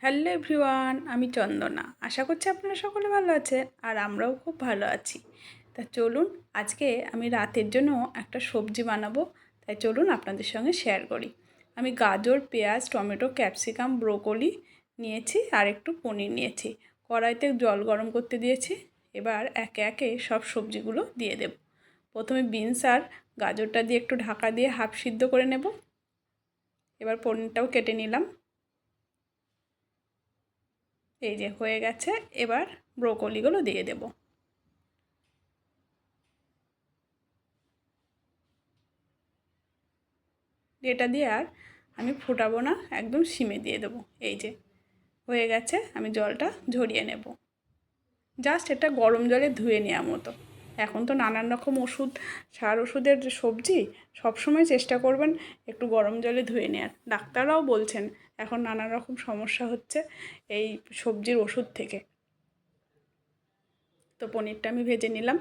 Hello everyone, আমি চন্দনা। আশা করছি আপনারা সকলে ভালো আছেন আর আমরাও খুব ভালো আছি। তা চলুন আজকে আমি রাতের জন্য একটা সবজি বানাবো, তাই চলুন আপনাদের সঙ্গে শেয়ার করি। আমি গাজর, পেঁয়াজ, টমেটো, ক্যাপসিকাম, ব্রোকলি নিয়েছি আর একটু পনির নিয়েছি। কড়াইতে জল গরম করতে দিয়েছি। এবার একে একে সব সবজিগুলো দিয়ে দেব। প্রথমে বিনস আর গাজরটা দিয়ে একটু ঢাকা দিয়ে হাফ সিদ্ধ করে নেব। এবার পনিরটাও কেটে নিলাম। এই যে হয়ে গেছে। এবার ব্রোকলিগুলো দিয়ে দেব। এটা দিয়ে আর আমি ফোটাবো না, একদম সিমে দিয়ে দেবো। এই যে হয়ে গেছে, আমি জলটা ঝরিয়ে নেব। জাস্ট এটা গরম জলে ধুয়ে নেওয়ার মতো। এখন তো নানান রকম ওষুধ, সার ওষুধের সবজি, সবসময় চেষ্টা করবেন একটু গরম জলে ধুয়ে নেওয়ার। ডাক্তাররাও বলছেন এখন নানান রকম সমস্যা হচ্ছে এই সবজির ওষুধ থেকে। তো পনিরটা আমি ভেজে নিলাম।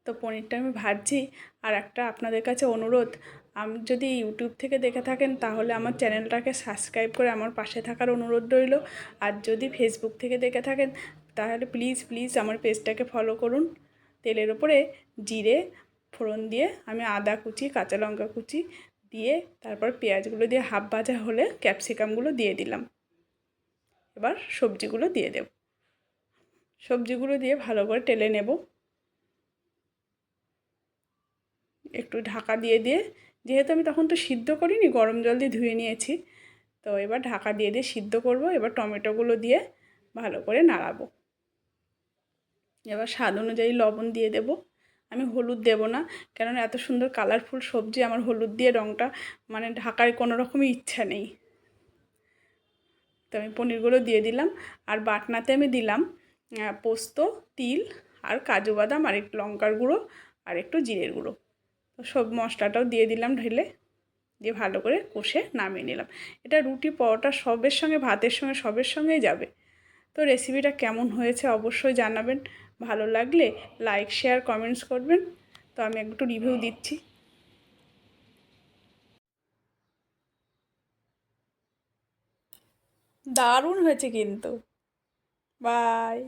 তো পনিরটা আমি ভাজছি। আর একটা আপনাদের কাছে অনুরোধ, আমি যদি ইউটিউব থেকে দেখে থাকেন তাহলে আমার চ্যানেলটাকে সাবস্ক্রাইব করে আমার পাশে থাকার অনুরোধ রইল। আর যদি ফেসবুক থেকে দেখে থাকেন তাহলে প্লিজ প্লিজ আমার পেজটাকে ফলো করুন। তেলের ওপরে জিরে ফোড়ন দিয়ে আমি আদা কুচি, কাঁচা লঙ্কা কুচি দিয়ে তারপর পেঁয়াজগুলো দিয়ে হাফ ভাজা হলে ক্যাপসিকামগুলো দিয়ে দিলাম। এবার সবজিগুলো দিয়ে দেব। সবজিগুলো দিয়ে ভালো করে টেলে নেব। একটু ঢাকা দিয়ে দিয়ে, যেহেতু আমি তখন তো সিদ্ধ করিনি, গরম জল দিয়ে ধুয়ে নিয়েছি, তো এবার ঢাকা দিয়ে দিয়ে সিদ্ধ করব। এবার টমেটোগুলো দিয়ে ভালো করে নাড়াবো। এবার স্বাদ অনুযায়ী লবণ দিয়ে দেব। আমি হলুদ দেব না, কেননা এত সুন্দর কালারফুল সবজি আমার হলুদ দিয়ে রঙটা মানে ঢাকার কোনো রকমই ইচ্ছা নেই। তো আমি পনিরগুলো দিয়ে দিলাম। আর বাটনাতে আমি দিলাম পোস্ত, তিল আর কাজু বাদাম আর একটু লঙ্কার গুঁড়ো আর একটু জিরের গুঁড়ো। তো সব মশলাটাও দিয়ে দিলাম ঢেলে, দিয়ে ভালো করে কষে নামিয়ে নিলাম। এটা রুটি, পরোটা সবের সঙ্গে, ভাতের সঙ্গে, সবের সঙ্গেই যাবে। তো রেসিপিটা কেমন হয়েছে অবশ্যই জানাবেন। ভালো লাগলে লাইক, শেয়ার, কমেন্টস করবেন। তো আমি একটু রিভিউ দিচ্ছি। দারুণ হয়েছে কিন্তু। বাই।